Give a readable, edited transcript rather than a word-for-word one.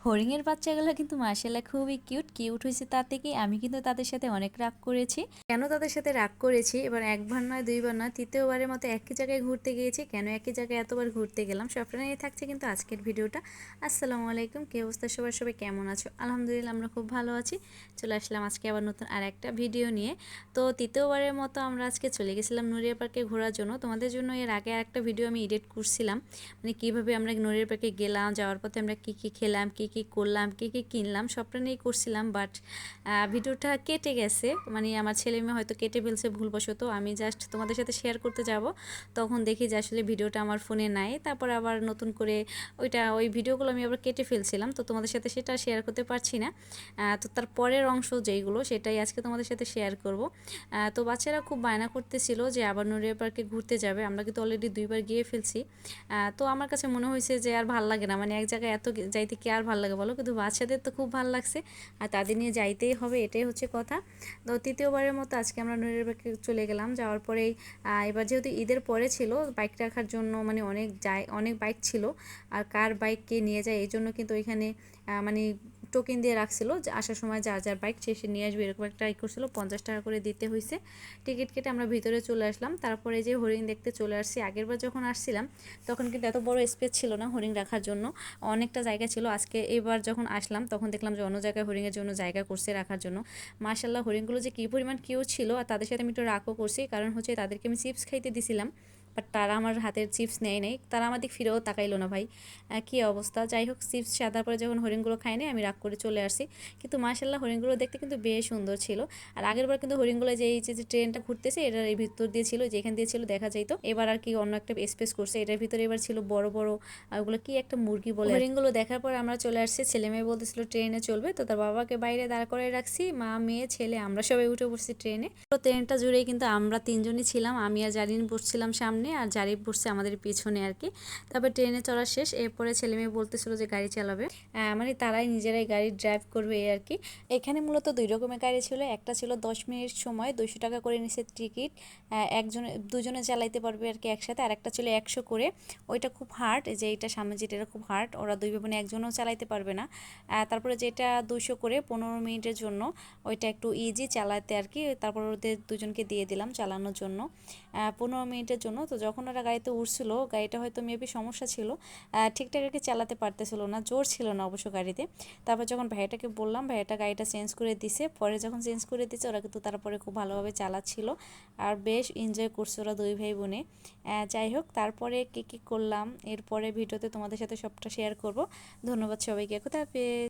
হরিণের বাচ্চাগুলো কিন্তু মাশাআল্লাহ খুবই কিউট কিউট হয়েছে। তাতে কি আমি কিন্তু তাদের সাথে অনেক রাগ করেছি। কেন তাদের সাথে রাগ করেছি, এবার একবার নয় দুইবার নয় তৃতীয়বারের মতো একই জায়গায় ঘুরতে গিয়েছি। কেন একই জায়গায় এতবার ঘুরতে গেলাম সবটা নিয়ে থাকছে কিন্তু আজকের ভিডিওটা। আসসালামু আলাইকুম, কি অবস্থা সবাই কেমন আছো? আলহামদুলিল্লাহ আমরা খুব ভালো আছি। চলে আসলাম আজকে আবার নতুন আর একটা ভিডিও নিয়ে। তো তৃতীয়বারের মতো আমরা আজকে চলে গেছিলাম নুরিয়া পার্কে ঘোরার জন্য। তোমাদের জন্য এর আগে একটা ভিডিও আমি এডিট করছিলাম, মানে কীভাবে আমরা নুরিয়া পার্কে গেলাম, যাওয়ার পথে আমরা কী কী খেলাম, কী করলাম, কী কিনলাম সবটা নিয়েই করছিলাম। বাট ভিডিওটা কেটে গেছে, মানে আমার ছেলে মেয়ে হয়তো কেটে ফেলছে ভুলবশত। আমি জাস্ট তোমাদের সাথে শেয়ার করতে যাব, তখন দেখি যে আসলে ভিডিওটা আমার ফোনে নাই। তারপর আবার নতুন করে ওই ভিডিওগুলো আমি আবার কেটে ফেলছিলাম, তো তোমাদের সাথে সেটা শেয়ার করতে পারছি না। তো তার পরের অংশ যেইগুলো সেটাই আজকে তোমাদের সাথে শেয়ার করব। তো বাচ্চারা খুব বায়না করতেছিল যে আবার নুরিয়া পার্কে ঘুরতে যাবে। আমরা কিন্তু অলরেডি 2বার গিয়ে ফেলছি। তো আমার কাছে মনে হয়েছে যে আর ভাল লাগে না, মানে এক জায়গায় এত যাইতে কি আর ভাল লাগে বলো, কিন্তু বাচ্চাদের তো খুব ভালো লাগছে আর তাদের নিয়ে যাইতেই হবে, এটাই হচ্ছে কথা। তো তৃতীয়বারের মতো আজকে আমরা নুরিয়া পার্কে চলে গেলাম। যাওয়ার পরেই এবার যেহেতু ঈদের পরে ছিল, বাইক রাখার জন্য মানে অনেক বাইক ছিল, আর কার বাইককে নিয়ে যায় এই জন্য কিন্তু ওইখানে মানে টোকেন দিয়ে রাখছিল যে আসার সময় যার যার বাইক সে নিয়ে আসবে, এরকম একটা করছিল। 50 টাকা করে দিতে হয়েছে। টিকিট কেটে আমরা ভিতরে চলে আসলাম। তারপরে যে হরিণ দেখতে চলে আসছি। আগেরবার যখন আসছিলাম তখন কিন্তু এত বড় স্পেস ছিল না হরিণ রাখার জন্য, অনেকটা জায়গা ছিল। আজকে এবার যখন আসলাম তখন দেখলাম যে অন্য জায়গায় হরিণের জন্য জায়গা করছে রাখার জন্য। মাশাআল্লাহ হরিণগুলো যে কী পরিমাণ কিউট ছিল, আর তাদের সাথে আমি একটু রাগও করছি, কারণ হচ্ছে তাদেরকে আমি চিপস খাইতে দিছিলাম, বাট তারা আমার হাতের চিপস নেয় নাই, তারা আমার দিক ফিরেও তাকাইলো না। ভাই কী অবস্থা! যাই হোক, চিপস সাদার পরে যখন হরিণগুলো খাই নাই আমি রাগ করে চলে আসছি। কিন্তু মাশাআল্লাহ হরিণগুলো দেখতে কিন্তু বেশ সুন্দর ছিল। আর আগেরবার কিন্তু হরিণগুলো যে এই যে ট্রেনটা ঘুরতেছে এটার এই ভিতর দিয়ে ছিল, যেখান দিয়ে ছিল দেখা যাইতো। এবার আর কি অন্য একটা স্পেস করছে, এটার ভিতরে এবার ছিল বড় বড় ওগুলো কি একটা মুরগি বলে। হরিণগুলো দেখার পর আমরা চলে আসছি। ছেলে মেয়ে বলতেছিল ট্রেনে চলবে, তো তার বাবাকে বাইরে দাঁড় করে রাখছি, মা মেয়ে ছেলে আমরা সবাই উঠে পড়ছি ট্রেনে। তো ট্রেনটা জুড়েই কিন্তু আমরা 3জনই ছিলাম, আমি আর জারিন বসছিলাম সামনে আর জারিফ বসছে আমাদের পিছনে আর কি। তারপর ট্রেনে চড়া শেষ, এরপরে ছেলে মেয়ে বলতেছিল যে গাড়ি চালাবে, মানে তারাই নিজেরাই গাড়ি ড্রাইভ করবে এই আর কি। এখানে মূলত 2 রকমের গাড়ি ছিল। একটা ছিল 10 মিনিট সময় 200 টাকা করে নিছে টিকিট, দুজনে চালাইতে পারবে আর কি একসাথে। আর একটা ছিল 100 করে, ওইটা খুব হার্ড, যে এইটা সামনে যেটা খুব হার্ড, ওরা 2 বোনে একজনও চালাইতে পারবে না। তারপরে যেটা 200 করে 15 মিনিটের জন্য, ওইটা একটু ইজি চালাতে আর কি। তারপর ওদের দুজনকে দিয়ে দিলাম চালানোর জন্য 15 মিনিটের জন্য। তো যখন ওরা গাড়িতে উঠছিল, গাড়িটা হয়তো মেবি সমস্যা ছিল, ঠিকঠাক আর কি চালাতে পারতেছিল না, জোর ছিল না অবশ্য গাড়িতে। তারপর যখন ভাইয়াটাকে বললাম, ভাইয়াটা গাড়িটা চেঞ্জ করে দিছে। পরে যখন চেঞ্জ করে দিছে ওরা কিন্তু তারপরে খুব ভালোভাবে চালাচ্ছিল আর বেশ এনজয় করছে ওরা 2 ভাই বোনে। যাই হোক, তারপরে কী করলাম এরপরে ভিডিওতে তোমাদের সাথে সবটা শেয়ার করব। ধন্যবাদ সবাইকে, খোদা হাফেজ।